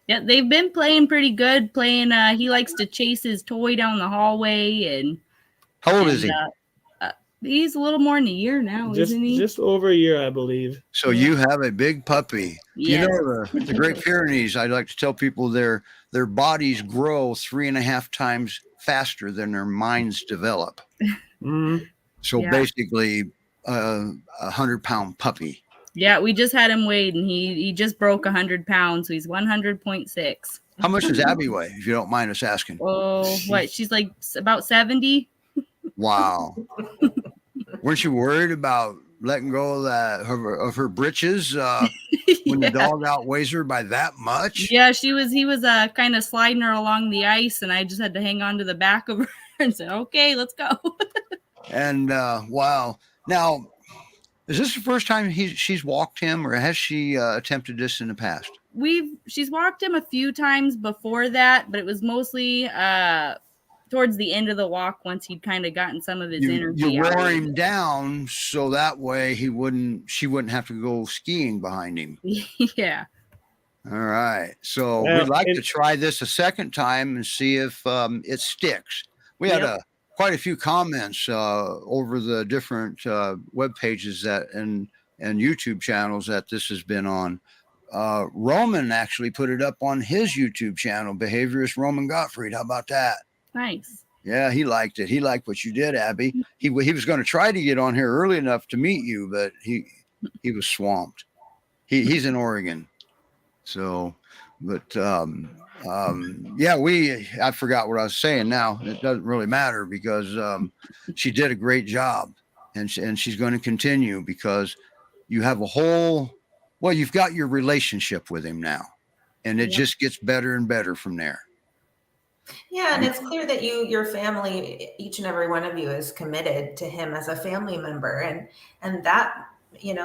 Yeah, they've been playing pretty good. He likes to chase his toy down the hallway. And how old is he? He's a little more than a year now, isn't he? Just over a year, I believe. So you have a big puppy. Yes. You know, the Great Pyrenees, I like to tell people their bodies grow 3.5 times faster than their minds develop. Mm-hmm. So basically, 100-pound puppy. Yeah, we just had him weighed, and he just broke 100 pounds, so he's 100.6. How much does Abby weigh, if you don't mind us asking? Oh, what? She's like about 70. Wow. Weren't you worried about letting go of her britches when the dog outweighs her by that much? Yeah, he was kind of sliding her along the ice, and I just had to hang on to the back of her and said, "Okay, let's go." And wow. Now, is this the first time she's walked him, or has she attempted this in the past? She's walked him a few times before that, but it was mostly towards the end of the walk once he'd kind of gotten some of his energy. You wore him down so that way she wouldn't have to go skiing behind him. Yeah. All right. So we'd like to try this a second time and see if it sticks. We had quite a few comments over the different web pages and and YouTube channels that this has been on. Roman actually put it up on his YouTube channel, Behaviorist Roman Gottfried. How about that? Nice. Yeah, he liked it. He liked what you did, Abby. He was going to try to get on here early enough to meet you, but he was swamped. He's in Oregon. So, but yeah, I forgot what I was saying now. It doesn't really matter because she did a great job, and she's going to continue because you have you've got your relationship with him now, and it just gets better and better from there. Yeah, and it's clear that your family, each and every one of you, is committed to him as a family member, and that,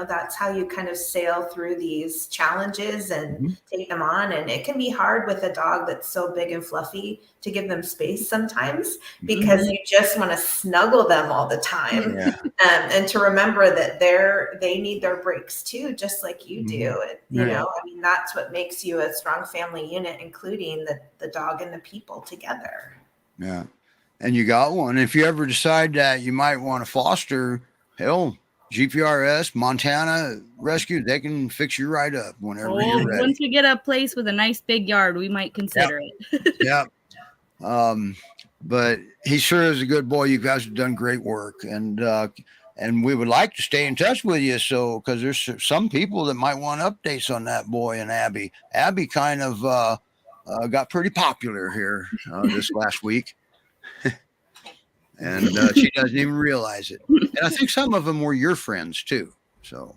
that's how you kind of sail through these challenges and take them on. And it can be hard with a dog that's so big and fluffy to give them space sometimes because you just want to snuggle them all the time. Yeah. And to remember that they need their breaks too, just like you do. And, that's what makes you a strong family unit, including the dog and the people together. Yeah. And you got one. If you ever decide that you might want to foster, hell, GPRS, Montana Rescue, they can fix you right up whenever you're ready. Once we get a place with a nice big yard, we might consider it. Yeah. But he sure is a good boy. You guys have done great work. And we would like to stay in touch with you. So, because there's some people that might want updates on that boy and Abby. Abby kind of got pretty popular here this last week. And she doesn't even realize it. And I think some of them were your friends too. So,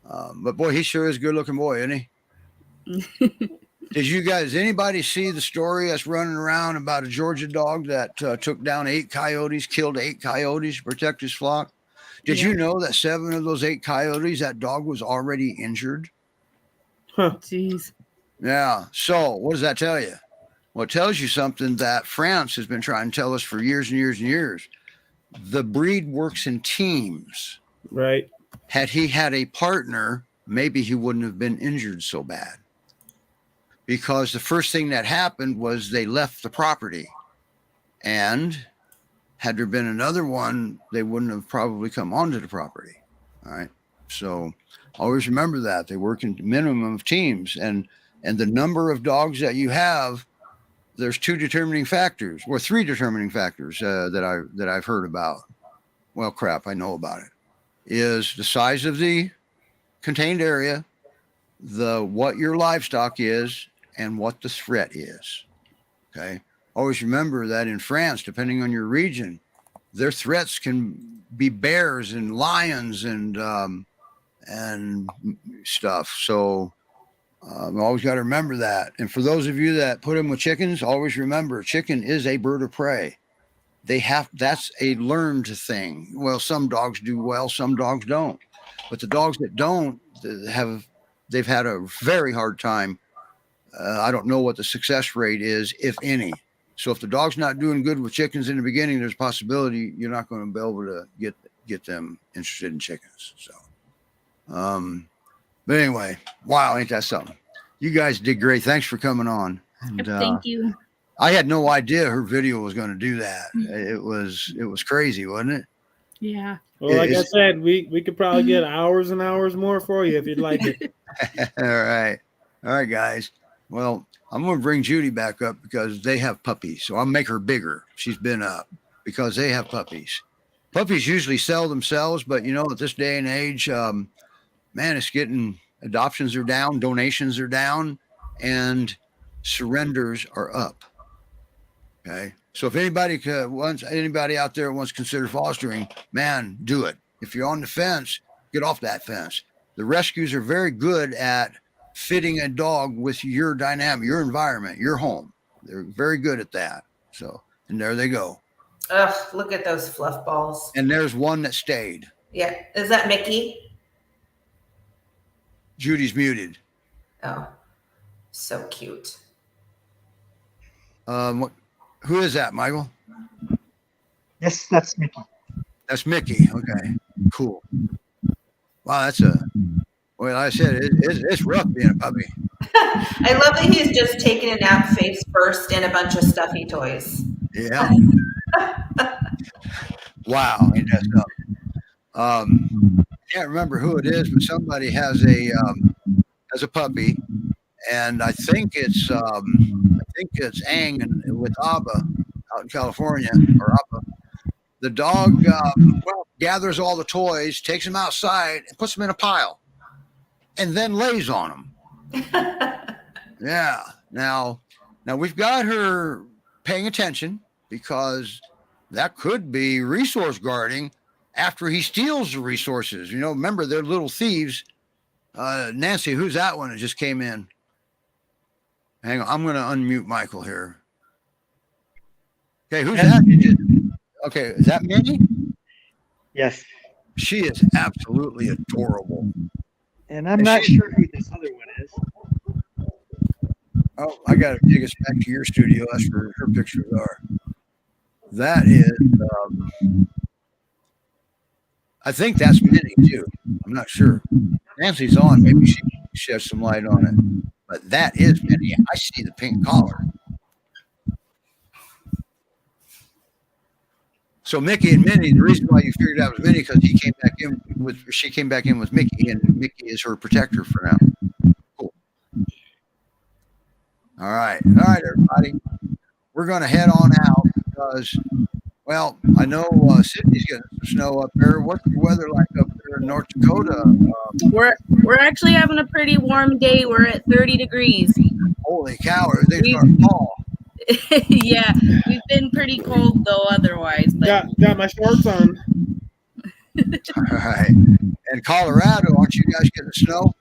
but boy, he sure is a good looking boy, isn't he? Did anybody see the story that's running around about a Georgia dog that took down 8 coyotes, killed 8 coyotes to protect his flock? Did you know that 7 of those 8 coyotes, that dog was already injured? Huh. Jeez. Yeah. So what does that tell you? Well, it tells you something that France has been trying to tell us for years and years and years. The breed works in teams. Right. Had he had a partner, maybe he wouldn't have been injured so bad. Because the first thing that happened was they left the property. And had there been another one, they wouldn't have probably come onto the property. All right. So always remember that. They work in minimum of teams. And the number of dogs that you have, there's 2 determining factors, or 3 determining factors that I've heard about. Well, crap, I know about it. Is the size of the contained area, what your livestock is, and what the threat is. Okay. Always remember that in France, depending on your region, their threats can be bears and lions and stuff. So always got to remember that. And for those of you that put them with chickens, always remember chicken is a bird of prey. That's a learned thing. Well, some dogs do well, some dogs don't. But the dogs that don't they've had a very hard time. I don't know what the success rate is, if any. So if the dog's not doing good with chickens in the beginning, there's a possibility you're not going to be able to get them interested in chickens. So, but anyway, wow, ain't that something? You guys did great. Thanks for coming on. And, thank you. I had no idea her video was going to do that. It was crazy, wasn't it? Yeah. Well, like I said, we could probably get hours and hours more for you if you'd like it. All right, guys. Well, I'm going to bring Judy back up because they have puppies. So I'll make her bigger. She's been up because they have puppies. Puppies usually sell themselves, but at this day and age, man, it's getting adoptions are down, donations are down, and surrenders are up. Okay. So if anybody out there wants to consider fostering, man, do it. If you're on the fence, get off that fence. The rescues are very good at fitting a dog with your dynamic, your environment, your home. They're very good at that. So, and there they go. Ugh, look at those fluff balls. And there's one that stayed. Yeah. Is that Micky? Judy's muted. Oh, so cute. Who is that, Michael? Yes, that's Micky. That's Micky. Okay, cool. Wow, well, like I said, it's rough being a puppy. I love that he's just taking a nap face first in a bunch of stuffy toys. Yeah. Wow, ain't that something? can't remember who it is, but somebody has a puppy, and I think it's Ang with Abba out in California, or Abba. The dog gathers all the toys, takes them outside, and puts them in a pile, and then lays on them. Yeah. Now we've got her paying attention, because that could be resource guarding after he steals the resources. Remember, they're little thieves. Nancy, who's that one that just came in? Hang on, I'm going to unmute Michael here. Okay, who's that? Okay, is that Minnie? Yes. She is absolutely adorable. And I'm not sure who this other one is. Oh, I got to take us back to your studio. That's where her pictures are. That is, I think that's Minnie too. I'm not sure. Nancy's on. Maybe she can shed some light on it. But that is Minnie. I see the pink collar. So Micky and Minnie, the reason why you figured out was Minnie, because she came back in with Micky, and Micky is her protector for now. Cool. All right, everybody. We're going to head on out because, well, I know Sydney's getting some snow up there. What's the weather like up there in North Dakota? We're actually having a pretty warm day. We're at 30 degrees. Holy cow! Everything's starting to fall. Yeah, we've been pretty cold though. Otherwise, but got my shorts on. All right. And Colorado, aren't you guys getting snow?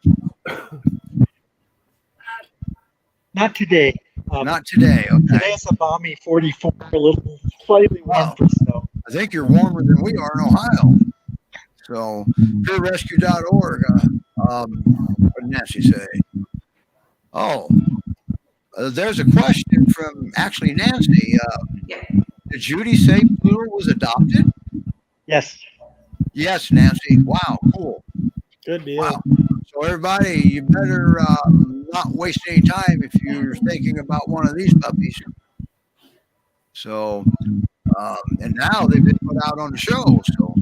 Not today. Not today. Okay. Today it's a balmy 44, a little slightly warm for snow. I think you're warmer than we are in Ohio. So, PYRescue.org. What did Nancy say? Oh, there's a question from actually Nancy. Did Judy say Pluto was adopted? Yes. Yes, Nancy. Wow, cool. Good deal. Wow. So everybody, you better not waste any time if you're thinking about one of these puppies. So, and now they've been put out on the show. So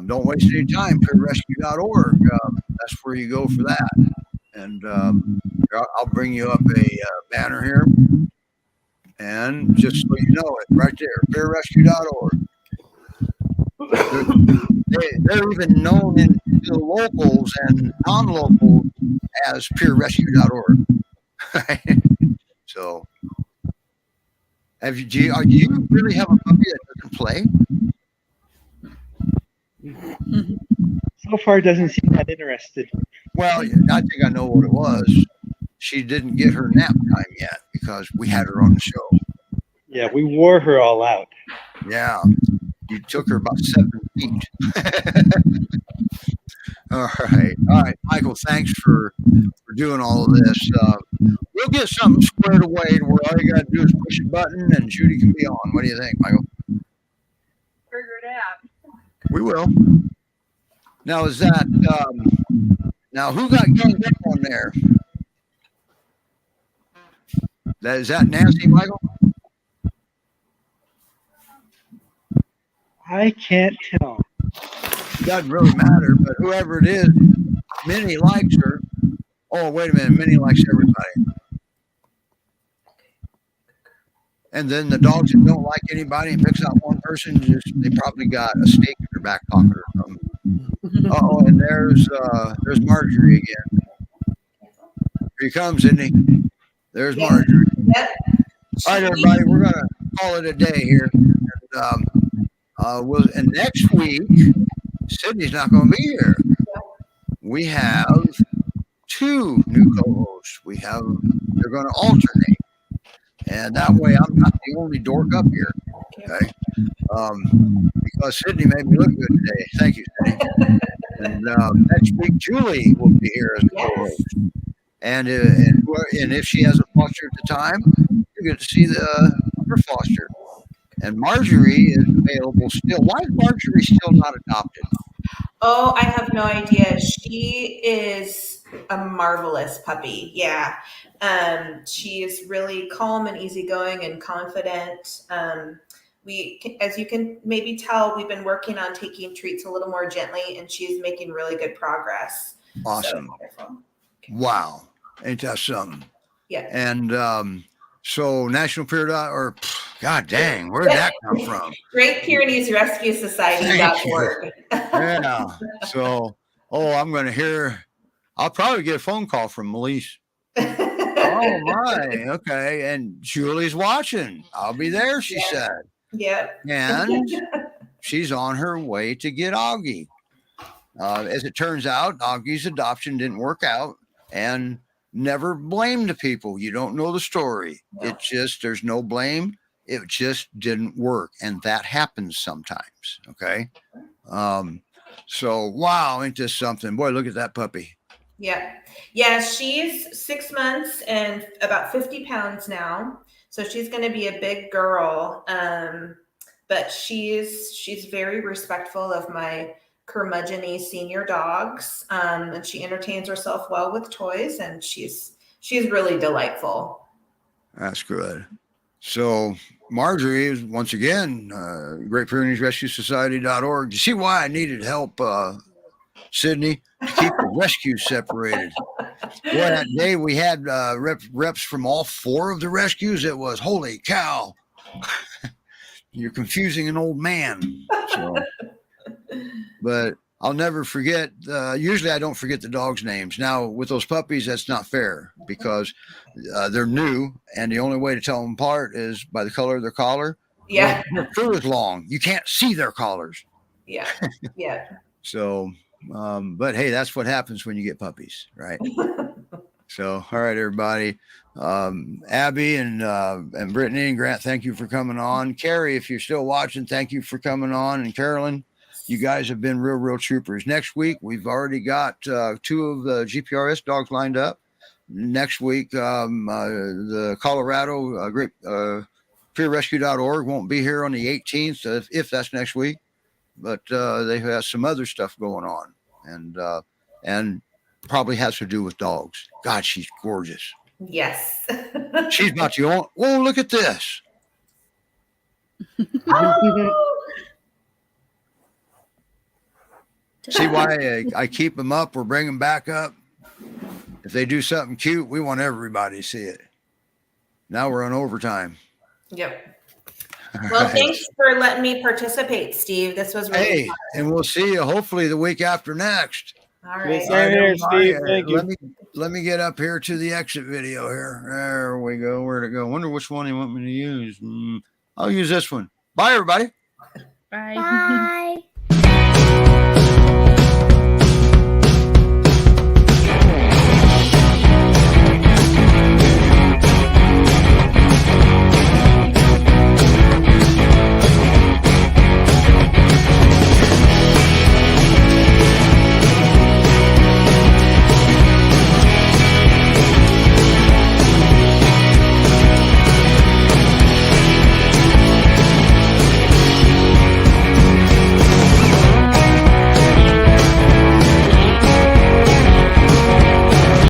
don't waste any time. PYRescue.org. That's where you go for that. And I'll bring you up a banner here. And just so you know it, right there, PYRescue.org. They're even known in the locals and non-locals as PYRrescue.org. So, do you really have a puppy that doesn't play? So far, doesn't seem that interested. Well, I think I know what it was. She didn't get her nap time yet because we had her on the show. Yeah, we wore her all out. Yeah, you took her about 7 feet. All right, Michael. Thanks for doing all of this. We'll get something squared away where all you got to do is push a button and Judy can be on. What do you think, Michael? Figure it out. We will. Now, is that now who got ganged up on there? Is that Nancy, Michael? I can't tell. It doesn't really matter, but whoever it is, Minnie likes her. Oh, wait a minute. Minnie likes everybody. And then the dogs that don't like anybody and picks out one person, they probably got a stake in their back pocket or something. Oh, and there's Marjorie again. Here he comes, isn't he? There's Marjorie. Yep. All right, everybody, we're gonna call it a day here. And next week, Sydney's not going to be here. We have 2 new co-hosts. They're going to alternate, and that way I'm not the only dork up here. Okay, because Sydney made me look good today. Thank you, Sydney. And next week, Julie will be here as a co-host. And if she has a foster at the time, you get to see her foster. And Marjorie is available still. Why is Marjorie still not adopted? Oh, I have no idea. She is a marvelous puppy. Yeah. She is really calm and easygoing and confident. as you can maybe tell, we've been working on taking treats a little more gently, and she's making really good progress. Awesome. So wonderful. Wow. Ain't that something? Yeah. And so National Pyr or God dang, where'd that come from? Great Pyrenees Rescue Society.org. Yeah. So, I'm going to I'll probably get a phone call from Melise. Oh my. Okay. And Julie's watching. I'll be there, she said. Yep. And she's on her way to get Augie. As it turns out, Augie's adoption didn't work out, and never blame the people. You don't know the story. No. It just, there's no blame. It just didn't work. And that happens sometimes. Okay. So wow, ain't this something? Boy, look at that puppy. Yeah. Yeah. She's 6 months and about 50 pounds now. So she's going to be a big girl. But she's very respectful of my curmudgeon-y senior dogs. And she entertains herself well with toys, and she's really delightful. That's good. So Marjorie is once again, Great Pyrenees Rescue Society.org. You see why I needed help, Sydney, to keep the rescues separated? Boy, that day we had reps from all 4 of the rescues. It was holy cow. You're confusing an old man. So, but I'll never forget. Usually I don't forget the dogs' names. Now with those puppies, that's not fair because they're new, and the only way to tell them apart is by the color of their collar. Yeah. Their fur is long. You can't see their collars. Yeah. Yeah. So, but hey, that's what happens when you get puppies, right? So, all right, everybody. Abby and Brittany and Grant, thank you for coming on. Carrie, if you're still watching, thank you for coming on. And Carolyn, you guys have been real troopers. Next week, we've already got 2 of the GPRS dogs lined up. Next week, the Colorado Great PYRescue.org won't be here on the 18th, if that's next week. But they have some other stuff going on, and probably has to do with dogs. God, she's gorgeous. Yes. She's about the only. Whoa, look at this. See why I keep them up or bring them back up? If they do something cute, we want everybody to see it. Now we're on overtime. Yep. All Well, right. thanks for letting me participate, Steve. This was really fun. And we'll see you hopefully the week after next. All right. Same here, Steve. Thank you. Let me get up here to the exit video here. There we go. Where'd it go? Wonder which one you want me to use. I'll use this one. Bye, everybody. Bye. Bye.